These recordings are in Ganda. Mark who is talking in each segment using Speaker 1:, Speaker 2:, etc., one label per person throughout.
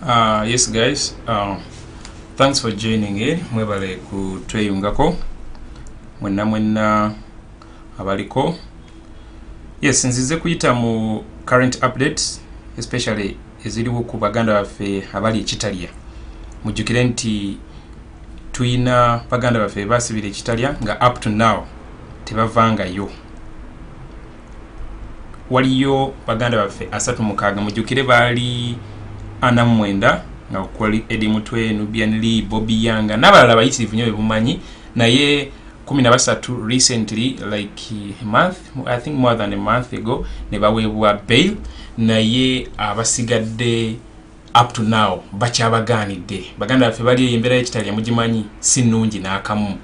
Speaker 1: Yes guys, thanks for joining in. Mwebale kutweyungako mwenna abaliko. Yes, nzize kuyita mu current updates, especially eziriwo ku baganda baffe abali ekitalya. Mujjukire nti tuyina baganda baffe basibira ekitalya nga up to now tebavangayo. Waliyo baganda baffe 36 mujjukire bali ana mwenda nga kwali Edi Mutwe, Nubian Lee, Bobiwine n'abalala bayitirivu nnyo bebumanyi naye 13 recently like a month, I think more than a month ago, ne baweebwa bail naye abasigadde up to now bakyabaganidde. Baganda baffe bali embeera y'ekitalya mugimanyi si nnungi n'akamu.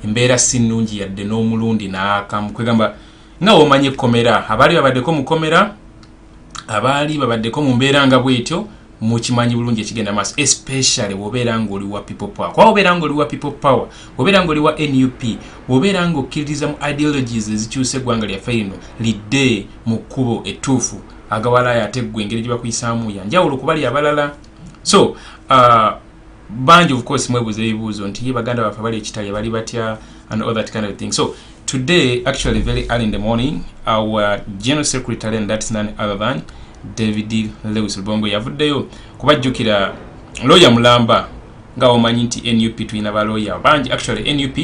Speaker 1: Embeera si nnungi yadde n'omulundi n'akamu. Kwegamba nga omanyi komera abali babaddeko mu komera abali babaddeko mu mbeera nga bwetyo mukimanyi bulungi ekigenda maaso, especially wobeera ng'oli wa people power. Kwa wobeera ng'oli wa people power, wobeera ng'oli wa NUP, wobeera ng'okkiririza mu ideologies ezikyusa eggwanga lyaffe lino lidde mu kkubo ettuufu agawalayo ate ggwe engeri gye bakuyisaamu yanjawulo kubali abalala. So bangi of course mwebuuza ebibuuzo nti ye baganda baffe bali ekitalya bali batya and all that kind of thing. So today, actually very early in the morning, our General Secretary, and that's none other than David Lewis Lubongo, yavuddeyo kubajjukira lawyer Mulamba nga omanyi nti NUP tuyina ba lawyer bangi. Actually NUP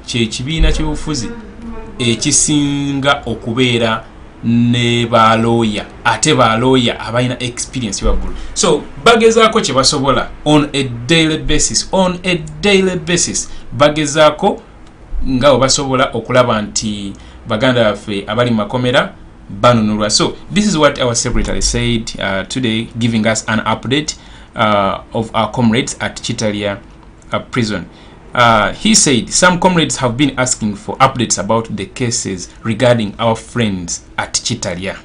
Speaker 1: kye kibiina ky'obufuzi ekisinga okubeera ne ba lawyer, ate ba lawyer abalina experience waggulu. So bagezaako kye basobola on a daily basis bagezaako nga basobola okulaba nti baganda baffe abali makomera banunulwa. So this is what our secretary said today, giving us an update of our comrades at Kitalya prison. He said some comrades have been asking for updates about the cases regarding our friends at Kitalya.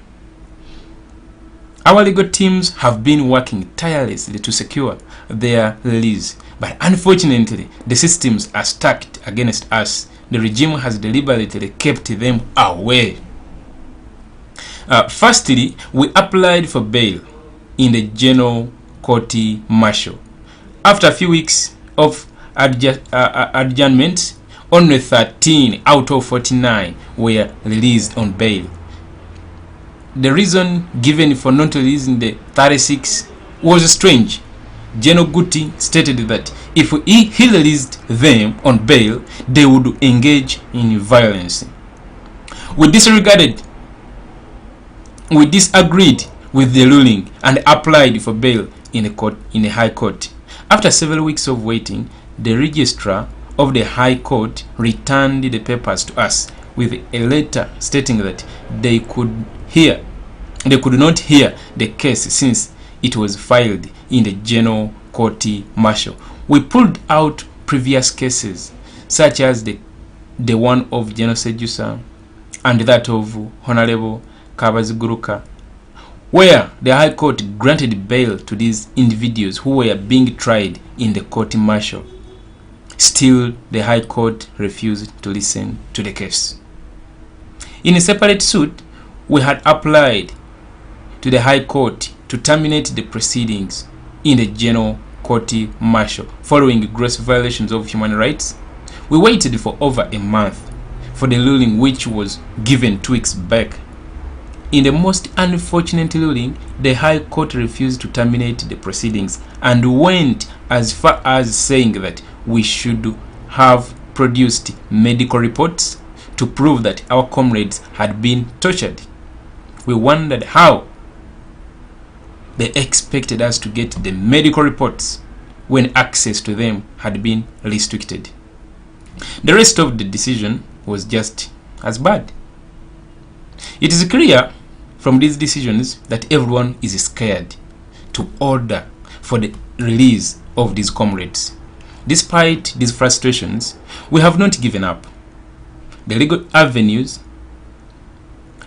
Speaker 1: Our legal teams have been working tirelessly to secure their release, but unfortunately the systems are stacked against us. The regime has deliberately kept them away. Firstly, we applied for bail in the General Court Martial. After a few weeks of adjournment, only 13 out of 49 were released on bail. The reason given for not releasing the 36 was strange. General Guti stated that if he released them on bail, they would engage in violence. We disagreed with the ruling and applied for bail in the High Court. After several weeks of waiting, the registrar of the High Court returned the papers to us with a letter stating that they could not hear the case since it was filed in the General Court Martial. We pulled out previous cases such as the one of General Sejusa and that of Honorable Kabaziguruka, where the High Court granted bail to these individuals who were being tried in the court martial. Still, the High Court refused to listen to the case. In a separate suit, we had applied to the High Court to terminate the proceedings in the General Court Martial following gross violations of human rights. We waited for over a month for the ruling, which was given 2 weeks back. In the most unfortunate ruling, the High Court refused to terminate the proceedings and went as far as saying that we should have produced medical reports to prove that our comrades had been tortured. We wondered how they expected us to get the medical reports when access to them had been restricted. The rest of the decision was just as bad. It is clear from these decisions that everyone is scared to order for the release of these comrades. Despite these frustrations, we have not given up. The legal avenues.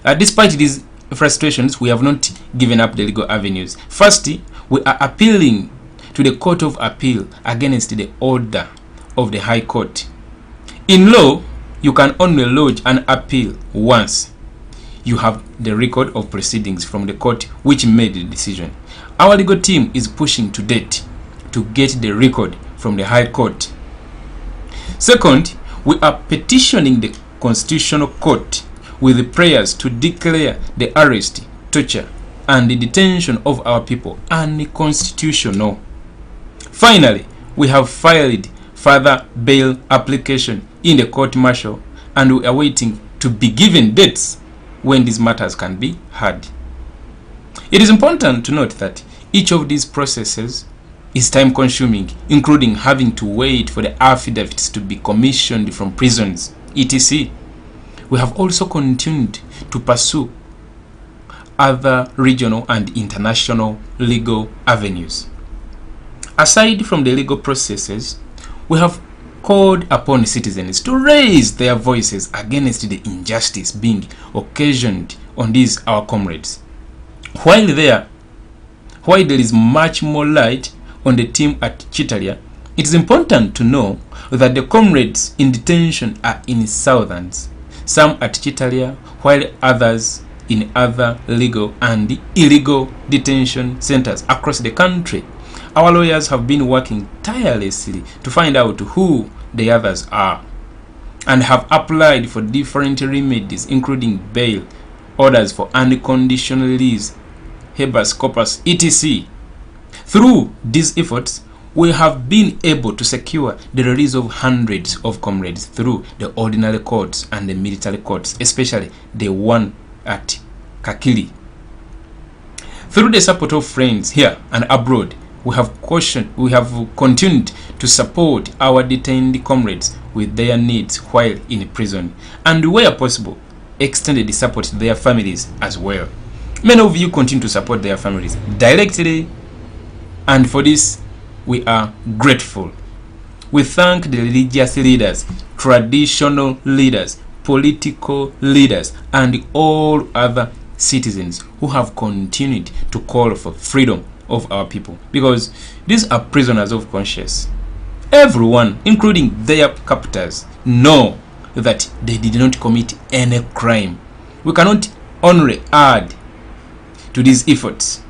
Speaker 1: Despite these frustrations, we have not given up the legal avenues. Firstly, we are appealing to the Court of Appeal against the order of the High Court. In law, you can only lodge an appeal once. you have the record of proceedings from the court which made the decision. Our legal team is pushing to date to get the record from the High Court. Second, we are petitioning the Constitutional Court with the prayers to declare the arrest, torture, and the detention of our people unconstitutional. Finally, we have filed further bail application in the court martial, and we are waiting to be given dates when these matters can be heard. It is important to note that each of these processes is time consuming, including having to wait for the affidavits to be commissioned from prisons, etc. We have also continued to pursue other regional and international legal avenues. Aside from the legal processes, we have called upon citizens to raise their voices against the injustice being occasioned on these our comrades. While there is much more light on the team at Chitalia, it is important to know that the comrades in detention are in southerns, some at Chitalia, while others in other legal and illegal detention centers across the country. Our lawyers have been working tirelessly to find out who the others are and have applied for different remedies, including bail, orders for unconditional release, habeas corpus, etc. Through these efforts, we have been able to secure the release of hundreds of comrades through the ordinary courts and the military courts, especially the one at Kakili. Through the support of friends here and abroad, we have continued to support our detained comrades with their needs while in prison, and where possible, extended the support to their families as well. Many of you continue to support their families directly, and for this we are grateful. We thank the religious leaders, traditional leaders, political leaders, and all other citizens who have continued to call for freedom of our people, because these are prisoners of conscience. Everyone, including their captors, know that they did not commit any crime. We cannot only add to these efforts.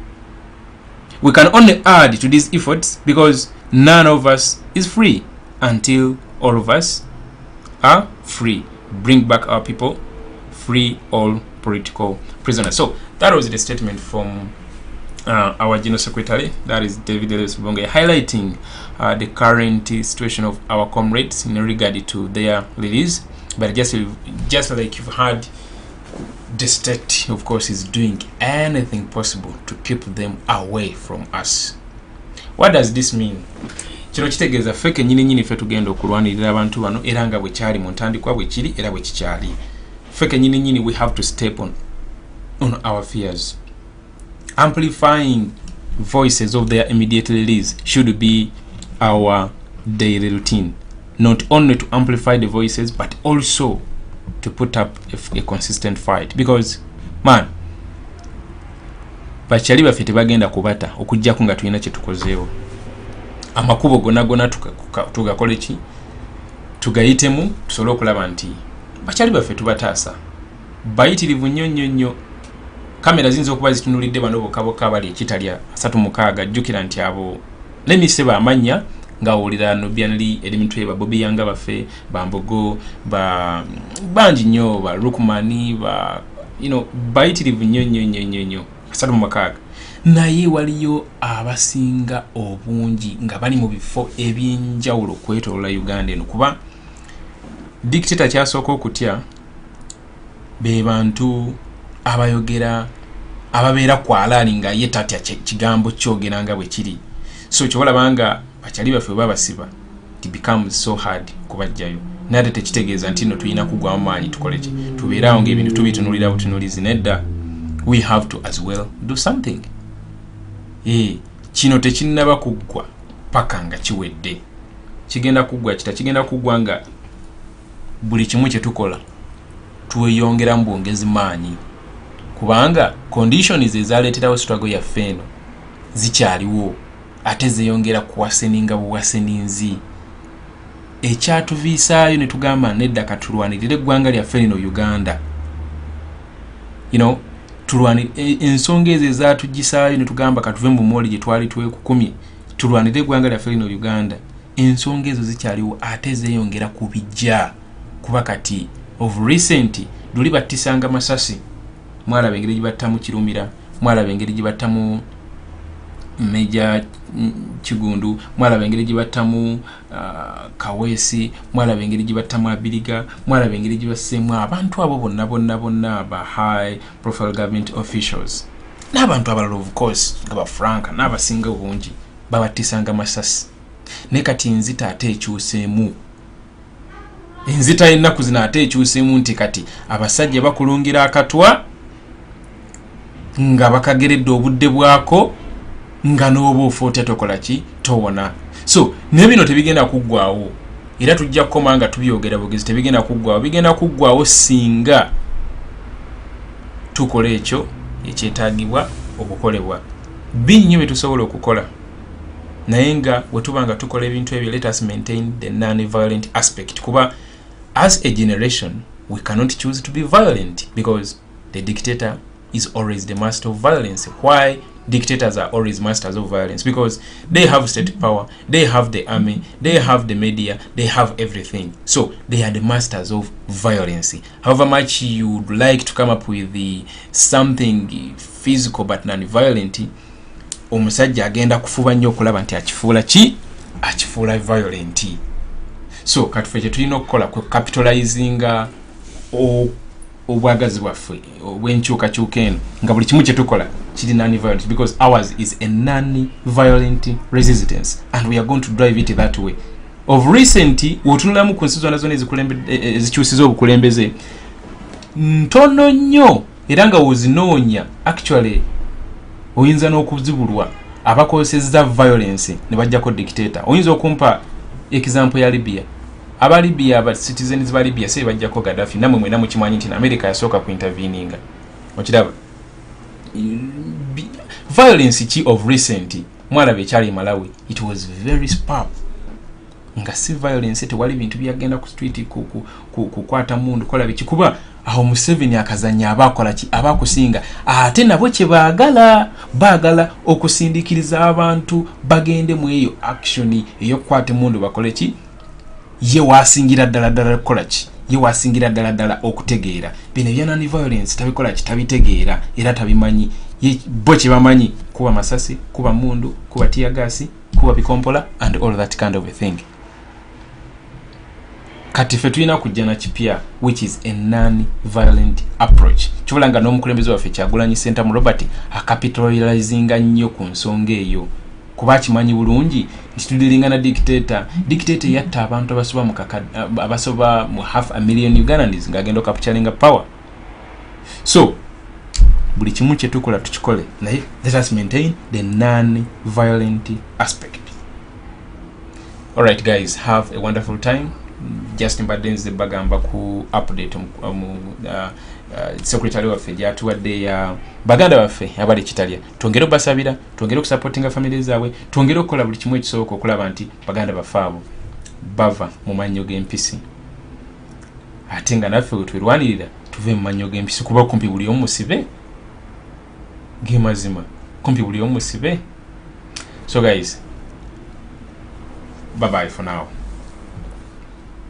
Speaker 1: We can only add to these efforts because none of us is free until all of us are free. Bring back our people, free all political prisoners. So that was the statement from our General Secretary, that is David Muwonge, highlighting the current situation of our comrades in regard to their release. But just like you've heard, the state, of course, is doing anything possible to keep them away from us. What does this mean? Kino kitegeeza feke nyini ffe tugenda okulwanirira abantu bano era nga bwe kyali mu ntandikwa bwe kiri era bwe kikyali. Feke nyini we have to step on our fears. Amplifying voices of their immediate release should be our daily routine. Not only to amplify the voices, but also to put up a consistent fight. Because, man, bachali baffe tebagenda kubata okujjako nga tulina kye tukozeewo. Amakubo gonna tugakole ki? Tugayitemu tusobole okulaba nti bachali baffe tubataasa. Bayitirivu nnyo. Kamera zinza okuba zitunulidde bano bokaboka bali Chitalia 36. Jjukira nti abo lemiseba amanya nga olira no byanali elimintwe ba Bobiwine baffe bambogo banji nnyo ba Rukumani ba bayitirivu nnyo 36. Naye waliyo abasinga obungi nga bali mu bifo ebyenjawulo kwetolola Uganda eno, kuba dictator kyasooka okutya be bantu abayogera ababeera kwalaali nga ye tatya kigambo kyogera nga bwe kiri. So kyobalabanga bachali baffe babasiba, it becomes so hard kubajjayo. Nate tekitegeeza nti no tulina kugwa amaanyi tukole ki, tubeerawo ng'ebintu tubitunulira butunulizi. Nedda, we have to as well do something. Kino tekinnaba kuggwa paka nga kiwedde. Kigenda kuggwa nga buli kimu kye tukola tuweyongera mu bwongezi maanyi, kubanga conditions ezaleeterawo struggle yaffe eno zikyaliwo ate zeeyongera kuwaseninga buwaseninzi. Ekyatuviisaayo ne tugamba nedda katulwanirire eggwanga lyaffe lino Uganda. tulwanire ensonga ezo ezatugisaayo ne tugamba katuve mu moli gye twali twekukumye tulwanire eggwanga lyaffe lino Uganda. Ensonga ezo zikyaliwo ate zeeyongera kubijja kuba kati of recent luli battisanga masasi. Mwalaba engeri gibattamu Kirumira, mwalaba engeri gibattamu Meja Kigundu, mwalaba engeri gibattamu Kawesi, mwalaba engeri gibattamu Abiriga, mwalaba engeri gibassemu abantu abo bonna aba high profile government officials n'abantu abalala of course nga Franka n'abasinga obungi babattisanga masasi. Ne kati nzita ate ekyuseemu, enzita y'ennaku zino ate ekyuseemu nti kati abasajja bakulungira akatwa nga bakageredde obudde bwako nga n'oba ofuute tokola ki towona. So ne bino tebigenda kuggwaawo era tujja kukoma nga tubyogera bugezi, tebigenda kuggwaawo, bigenda kuggwaawo singa tukola ekyo ekyetaagibwa okukolebwa. Binnyo bye tusobola okukola naye nga bwe tuba nga tukola ebintu ebyo, let us maintain the non-violent aspect kuba as a generation we cannot choose to be violent because the dictator is always the master of violence. Why dictators are always masters of violence? Because they have state power, they have the army, they have the media, they have everything. So they are the masters of violence. However much you would like to come up with something physical but non-violent, omusajja agenda kufuba nnyo okulaba nti akifuula violent. So katufe kye tulina okukola ku capitalizinga obwagazi bwaffe obw'enkyukakyuka eno nga buli kimu kye tukola kiri non-violent because ours is a non-violent resistance and we are going to drive it that way. Of recent wotunulamu ku nsi zonna zonna ezikyusiza obukulembeze ntono nnyo era nga wozinoonya actually oyinza n'okuzibulwa abakozesezza violence ne bajjako dictator. Oyinza okumpa example ya Libya. Aba Libya aba citizens ba Libya se bajjako Gaddafi namwe mwena mukimanyi nti America yasooka ku interveninga. Okiraba violence ki of recent mwalabe ekyali Malawi, it was very sparp nga si violence tewali bintu byagenda ku street kukwata mundu kola biki kuba aho Museveni akazanya abakola ki abakusinga ate nabo kye bagala okusindikiriza abantu bagende mu eyo action eyo kwata mundu bakole ki ye wasingira ddala kola ki ye wasingira ddala okutegeera bino bya non violence tabikola ki tabitegeera era tabimanyi ye bo kye bamanyi kuba masasi kuba mundu kuba tiagasi kuba bikompola and all that kind of a thing. Kati fe tulina kujja na kipya which is a non-violent approach. Kibulanga n'omukulembeze waffe Kyagulanyi Ssentamu Robert akapitalizinga nnyo ku nsonga eyo kuba kimanyi bulungi nti tudilingana dictator yatta abantu abasoba mu 500,000 Ugandans ng'agenda okapityalinga power. So buli kimu kye tukola tukikole naye let us maintain the non-violent aspect. Alright guys, have a wonderful time. Just mbaddenze bagamba ku update secretary waffe gyatuwadde baganda baffe abali Kitalya. Twongere basabira, twongere okusupportinga family zaabwe, twongere okukola buli kimu ekisoboka okulaba nti baganda baffe abo bava mu mannyo g'empisi. Ate nga naffe we twirwanirira tuve mu mannyo g'empisi kuba kumpi buli omu musibe gemazima kumpi buli omu musibe. So guys, bye bye for now.